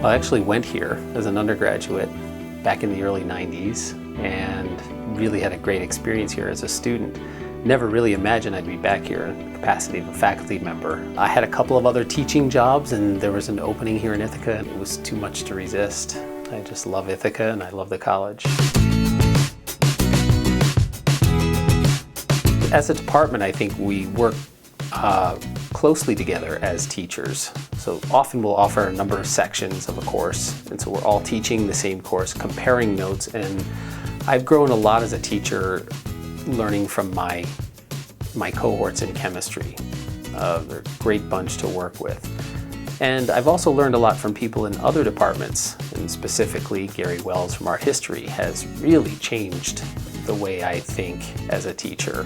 I actually went here as an undergraduate back in the early 90s and really had a great experience here as a student. Never really imagined I'd be back here in the capacity of a faculty member. I had a couple of other teaching jobs and there was an opening here in Ithaca and it was too much to resist. I just love Ithaca and I love the college. As a department, I think we work closely together as teachers. So often we'll offer a number of sections of a course, and so we're all teaching the same course, comparing notes, and I've grown a lot as a teacher learning from my cohorts in chemistry. They're a great bunch to work with. And I've also learned a lot from people in other departments, and specifically Gary Wells from art history has really changed the way I think as a teacher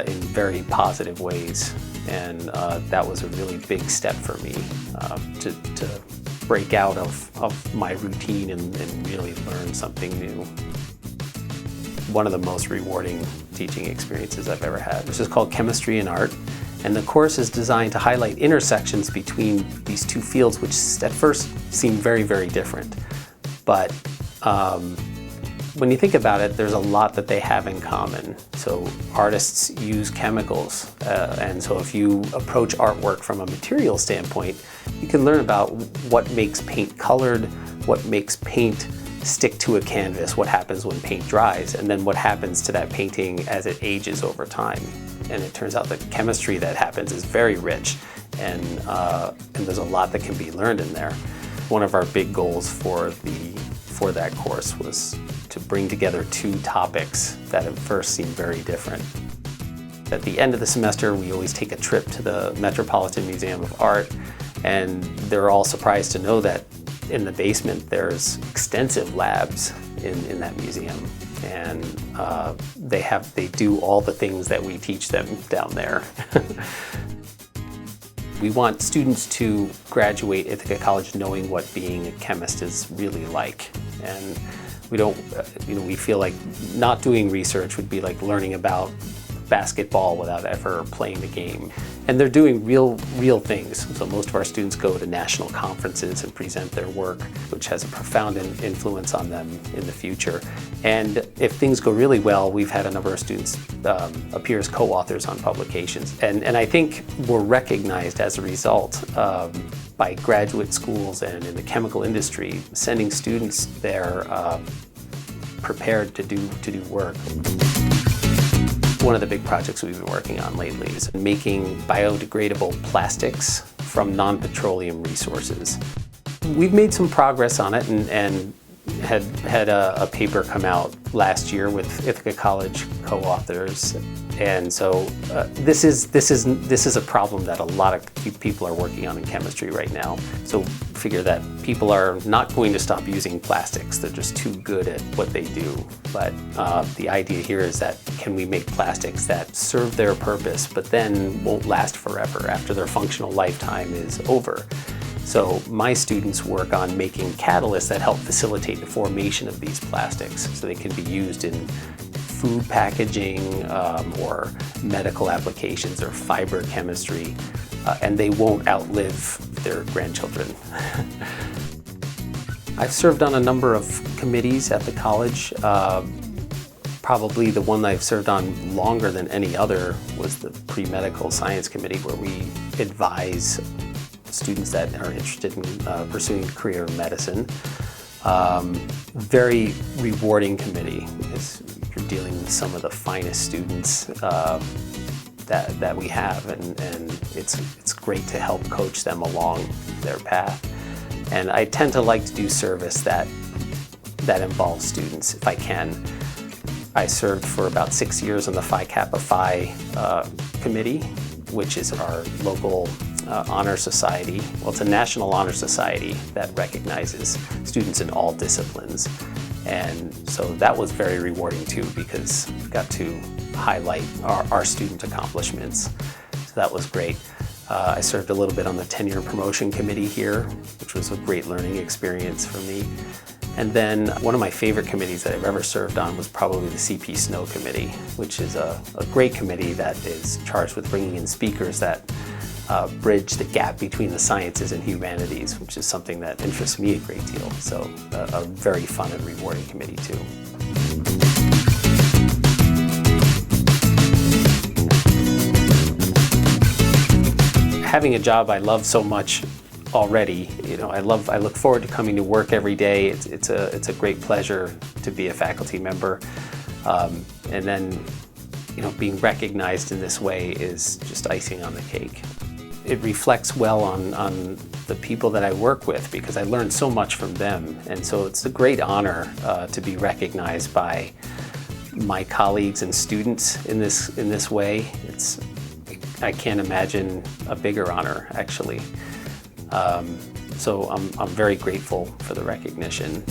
in very positive ways. And that was a really big step for me to break out of my routine and really learn something new. One of the most rewarding teaching experiences I've ever had, which is called Chemistry and Art. And the course is designed to highlight intersections between these two fields, which at first seem very, very different. But when you think about it, there's a lot that they have in common. So artists use chemicals, and so if you approach artwork from a material standpoint, you can learn about what makes paint colored, what makes paint stick to a canvas, what happens when paint dries, and then what happens to that painting as it ages over time. And it turns out the chemistry that happens is very rich, and there's a lot that can be learned in there. One of our big goals for that course was to bring together two topics that at first seemed very different. At the end of the semester, we always take a trip to the Metropolitan Museum of Art, and they're all surprised to know that in the basement there's extensive labs in that museum, and they do all the things that we teach them down there. We want students to graduate Ithaca College knowing what being a chemist is really like, and we feel like not doing research would be like learning about basketball without ever playing the game. And they're doing real things. So most of our students go to national conferences and present their work, which has a profound influence on them in the future. And if things go really well, we've had a number of students appear as co-authors on publications. And I think we're recognized as a result by graduate schools and in the chemical industry, sending students there prepared to do work. One of the big projects we've been working on lately is making biodegradable plastics from non-petroleum resources. We've made some progress on it and had a paper come out last year with Ithaca College co-authors, and so this is a problem that a lot of people are working on in chemistry right now. So figure that people are not going to stop using plastics; they're just too good at what they do. But the idea here is that can we make plastics that serve their purpose, but then won't last forever after their functional lifetime is over? So my students work on making catalysts that help facilitate the formation of these plastics so they can be used in food packaging or medical applications or fiber chemistry, and they won't outlive their grandchildren. I've served on a number of committees at the college. Probably the one that I've served on longer than any other was the pre-medical science committee, where we advise students that are interested in pursuing a career in medicine. Very rewarding committee because you're dealing with some of the finest students that we have, and it's great to help coach them along their path. And I tend to like to do service that involves students if I can. I served for about 6 years on the Phi Kappa Phi committee, which is our local honor society. Well, it's a national honor society that recognizes students in all disciplines. And so that was very rewarding too, because we got to highlight our student accomplishments. So that was great. I served a little bit on the tenure and promotion committee here, which was a great learning experience for me. And then one of my favorite committees that I've ever served on was probably the CP Snow Committee, which is a great committee that is charged with bringing in speakers that bridge the gap between the sciences and humanities, which is something that interests me a great deal. So a very fun and rewarding committee too. Having a job I love so much already, I look forward to coming to work every day. It's a great pleasure to be a faculty member, and then being recognized in this way is just icing on the cake. It reflects well on the people that I work with because I learn so much from them, and so it's a great honor to be recognized by my colleagues and students in this way. I can't imagine a bigger honor, actually. So I'm very grateful for the recognition.